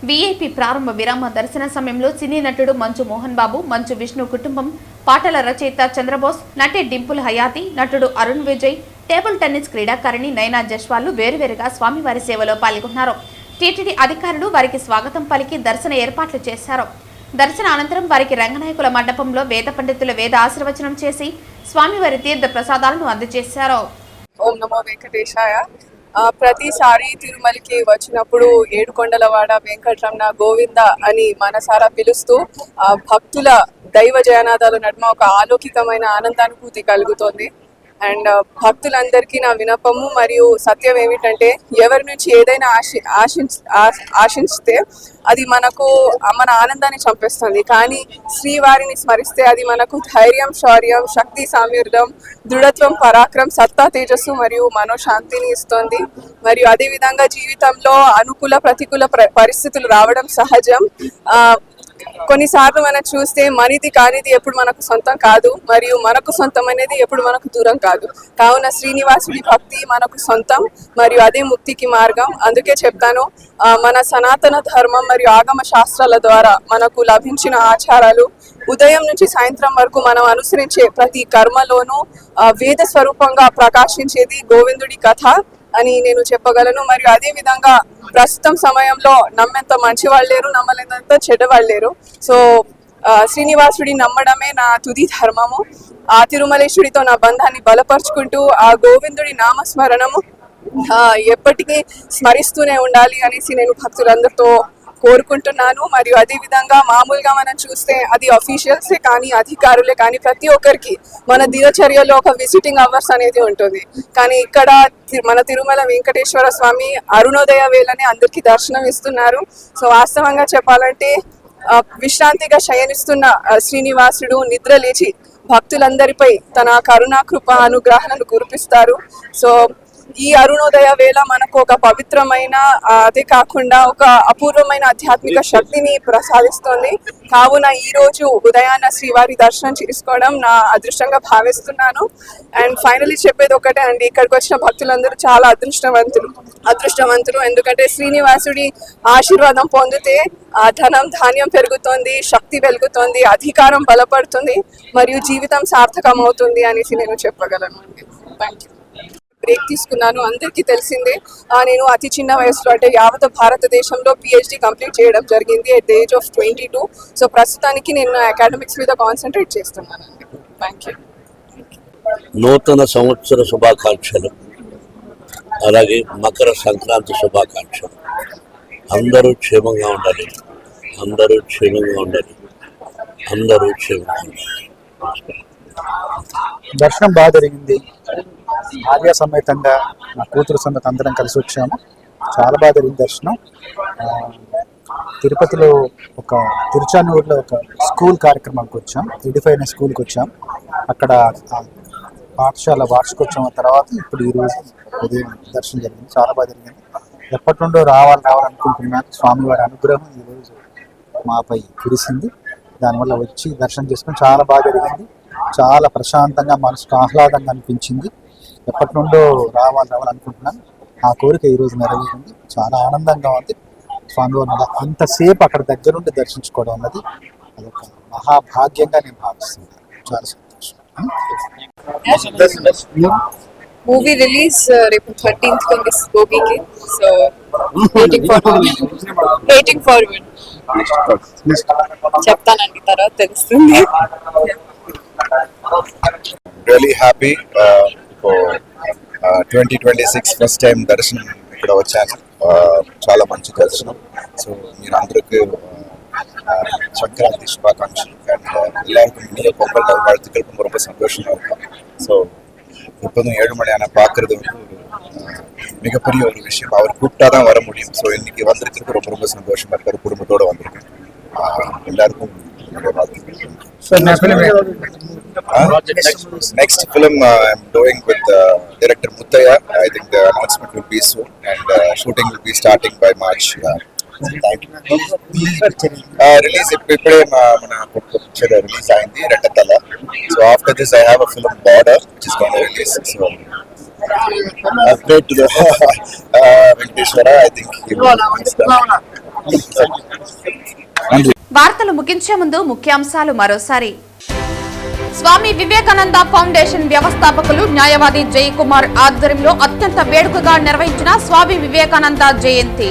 Speaker 1: వీఐపీ ప్రారంభ విరామ దర్శన సమయంలో సినీ నటుడు మంచు మోహన్ బాబు, మంచు విష్ణు కుటుంబం, పాటల రచయిత చంద్రబోస్, నటి డింపుల్ హయాతి, నటుడు అరుణ్ విజయ్, టేబుల్ టెన్నిస్ క్రీడాకారిణి నైనా జస్వాల్ వేరువేరుగా స్వామివారి సేవలో పాల్గొన్నారు. టీటీడీ అధికారులు వారికి స్వాగతం పలికి దర్శన ఏర్పాట్లు చేశారు. దర్శన అనంతరం వారికి రంగనాయకుల మండపంలో వేద పండితుల వేద ఆశీర్వచనం చేసి స్వామివారి తీర్థ ప్రసాదాలను అందజేశారు.
Speaker 12: ఓం నమో వెంకటేశాయ. ప్రతిసారి తిరుమలకి వచ్చినప్పుడు ఏడుకొండలవాడ వెంకటరమణ గోవింద అని మనసారా పిలుస్తూ భక్తుల దైవ జయనాదాల నడుమ ఒక ఆలౌకికమైన ఆనందానుభూతి కలుగుతోంది. అండ్ భక్తులందరికీ నా వినపము మరియు సత్యం ఏమిటంటే, ఎవరి నుంచి ఏదైనా ఆశించితే అది మన ఆనందాన్ని చంపేస్తుంది. కానీ శ్రీవారిని స్మరిస్తే అది మనకు ధైర్యం, శౌర్యం, శక్తి, సామర్థ్యం, దృఢత్వం, పరాక్రమం, సత్తా, తేజస్సు మరియు మనోశాంతిని ఇస్తుంది. మరియు అదేవిధంగా జీవితంలో అనుకూల ప్రతికూల పరిస్థితులు రావడం సహజం. కొన్నిసార్లు మనం చూస్తే మనది కానిది ఎప్పుడు మనకు సొంతం కాదు, మరియు మనకు సొంతం అనేది ఎప్పుడు మనకు దూరం కాదు. కావున శ్రీనివాసుడి భక్తి మనకు సొంతం మరియు అదే ముక్తికి మార్గం. అందుకే చెప్తాను, మన సనాతన ధర్మం మరియు ఆగమ శాస్త్రాల ద్వారా మనకు లభించిన ఆచారాలు ఉదయం నుంచి సాయంత్రం వరకు మనం అనుసరించే ప్రతి కర్మలోనూ వేద స్వరూపంగా ప్రకాశించేది గోవిందుడి కథ అని నేను చెప్పగలను. మరియు అదే విధంగా ప్రస్తుతం సమయంలో నమ్మేంత మంచి వాళ్ళు లేరు, నమ్మలేనంత చెడ్డవాళ్ళు లేరు. సో శ్రీనివాసుడి నమ్మడమే నా తుది ధర్మము. ఆ తిరుమలేశ్వరితో నా బంధాన్ని బలపరుచుకుంటూ ఆ గోవిందుడి నామస్మరణము ఎప్పటికీ స్మరిస్తూనే ఉండాలి అనేసి నేను భక్తులందరితో కోరుకుంటున్నాను. మరియు అదే విధంగా మామూలుగా మనం చూస్తే అది అఫీషియల్సే కానీ అధికారులే కానీ ప్రతి ఒక్కరికి మన దినచర్యలో ఒక విజిటింగ్ అవర్స్ అనేది ఉంటుంది. కానీ ఇక్కడ మన తిరుమల వెంకటేశ్వర స్వామి అరుణోదయ వేళనే అందరికీ దర్శనం ఇస్తున్నారు. సో వాస్తవంగా చెప్పాలంటే విశ్రాంతిగా శయనిస్తున్న శ్రీనివాసుడు నిద్ర లేచి భక్తులందరిపై తన కరుణా కృప అనుగ్రహాలను కురిపిస్తారు. సో ఈ అరుణోదయ వేళ మనకు ఒక పవిత్రమైన అదే కాకుండా ఒక అపూర్వమైన ఆధ్యాత్మిక శక్తిని ప్రసాదిస్తుంది. కావున ఈ రోజు ఉదయాన్న శ్రీవారి దర్శనం చేసుకోవడం నా అదృష్టంగా భావిస్తున్నాను. అండ్ ఫైనలీ చెప్పేది ఒకటే అండి, ఇక్కడికి వచ్చిన భక్తులందరూ చాలా అదృష్టవంతులు. ఎందుకంటే శ్రీనివాసుడి ఆశీర్వాదం పొందితే ధనం ధాన్యం పెరుగుతుంది, శక్తి వెలుగుతుంది, అధికారం బలపడుతుంది మరియు జీవితం సార్థకం అవుతుంది అనేసి నేను చెప్పగలను. Thank you. బ్రేక్ తీసుకున్నాను. అందరికీ తెలిసిందే, నేను అతి చిన్న వయసులో అంటే యావత్ భారతదేశంలో పిహెచ్డి కంప్లీట్ చేయడం జరిగింది at the age of 22. So ప్రస్తుతానికి నేను అకాడమిక్స్ మీద కాన్సన్ట్రేట్ చేస్తున్నానండి. Thank you.
Speaker 13: నూతన సంవత్సర శుభాకాంక్షలు, అలాగే మకర సంక్రాంతి శుభాకాంక్షలు. అందరూ క్షేమంగా ఉండాలి, అందరూ క్షేమంగా ఉండాలి, అందరూ క్షేమంగా ఉండాలి.
Speaker 14: దర్శనం బాగా జరిగింది. ఆర్య సమేతంగా నా కూతురు సమేత అందరం కలిసి వచ్చాము. చాలా బాగా జరిగింది దర్శనం. తిరుపతిలో తిరుచానూరులో ఒక స్కూల్ కార్యక్రమానికి వచ్చాం. ఎడిఫైన్ స్కూల్కి వచ్చాం. అక్కడ పాఠశాల వార్షికోత్సవం తర్వాత ఇప్పుడు ఈరోజు ఉదయం దర్శనం జరిగింది. చాలా బాగా జరిగింది. ఎప్పటి నుండో రావాలనుకుంటున్నాను. స్వామివారి అనుగ్రహం ఈరోజు మాపై కురిసింది. దానివల్ల వచ్చి దర్శనం చేసుకుని చాలా బాగా జరిగింది. చాలా ప్రశాంతంగా, మనసుకు ఆహ్లాదంగా అనిపించింది. ఎప్పటి నుండో రావాలనుకుంటున్నాను. ఆ కోరిక ఈరోజు నెరవేరింది. చాలా ఆనందంగా ఉంది. స్వామివారిని అంతసేపు అక్కడ దగ్గరుండి దర్శించుకోవడం అన్నది అదొక మహాభాగ్యంగా నేను భావిస్తున్నాను. చాలా సంతోషం.
Speaker 12: మూవీ రిలీజ్ రేపు 13th ఉంది గోపికి. సో వెయిటింగ్ ఫార్వర్డ్ చెప్తానండి, తర్వాత తెలుస్తుంది.
Speaker 3: Really happy. 2026 ఫస్ట్ టైం దర్శనం ఇక్కడ వచ్చాను. చాలా మంచి దర్శనం. సో మీరు అందరికీ సంక్రాంతి శుభాకాంక్షలు. అండ్ எல்லாருக்கும் இனிய பொங்கல் நல்வாழ்த்துக்கள். ரொம்ப சந்தோஷமா இருக்கும். ஸோ எப்போதும் 7 மணி ஆனால் பார்க்கறது வந்து மிகப்பெரிய ஒரு விஷயம். அவர் கூப்பிட்டா தான் வர முடியும். ஸோ இன்னைக்கு வந்திருக்கிறது ரொம்ப ரொம்ப சந்தோஷமா இருக்காரு. குடும்பத்தோட வந்திருக்கேன். எல்லாருக்கும் next film I'm doing with director Muthaya. I think the announcement will be soon and shooting will be starting by March. Thank you. Release ఇప్పుడే మన పిక్చర్ రిలీజ్ అయింది రెట్టతల. So after this I have a film Border which is going to release. So upgrade to the Venkateshwara. I think he will
Speaker 1: వార్తలు ముగించే ముందు ముఖ్యాంశాలు మరోసారి. Swami Vivekananda foundation వ్యవస్థాపకులు న్యాయవాది జయకుమార్ ఆధ్వర్యంలో అత్యంత వేడుకగా నిర్వహించిన స్వామి వివేకానంద జయంతి.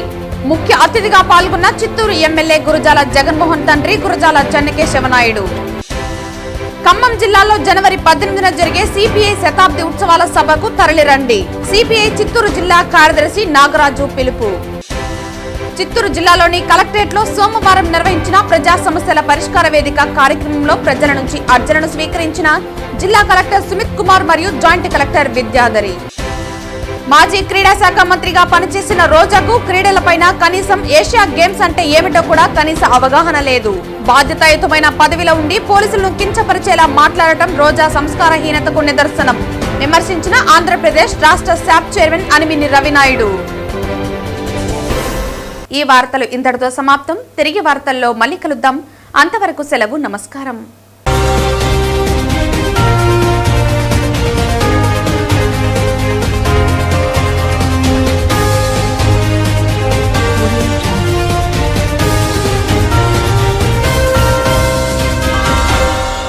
Speaker 1: ముఖ్య అతిథిగా పాల్గొన్న చిత్తూరు ఎమ్మెల్యే గురజాల జగన్మోహన్ తండ్రి గురజాల చెన్నకేశవనాయుడు. ఖమ్మం జిల్లాలో జనవరి 18న జరిగే సిపిఐ శతాబ్ది ఉత్సవాల సభకు తరలిరండి. సిపిఐ చిత్తూరు జిల్లా కార్యదర్శి నాగరాజు పిలుపు. చిత్తూరు జిల్లాలోని కలెక్టరేట్ లో సోమవారం నిర్వహించిన ప్రజా సమస్యల పరిష్కార వేదిక కార్యక్రమంలో ప్రజల నుంచి అర్జీలను స్వీకరించిన జిల్లా కలెక్టర్ సుమిత్ కుమార్ మరియు జాయింట్ కలెక్టర్ విద్యాధరి. మాజీ క్రీడా శాఖ మంత్రిగా పనిచేసిన రోజాకు క్రీడలపైన కనీసం ఏషియా గేమ్స్ అంటే ఏమిటో కూడా కనీస అవగాహన లేదు. బాధ్యతాయుతమైన పదవిలో ఉండి పోలీసులను కించపరిచేలా మాట్లాడటం రోజా సంస్కారహీనతకు నిదర్శనం విమర్శించిన ఆంధ్రప్రదేశ్ రాష్ట్ర శాప్ చైర్మన్ అనిమిని రవినాయుడు. ఈ వార్తలు ఇంతటితో సమాప్తం. తిరిగి వార్తల్లో మళ్ళీ కలుద్దాం. అంతవరకు సెలవు. నమస్కారం.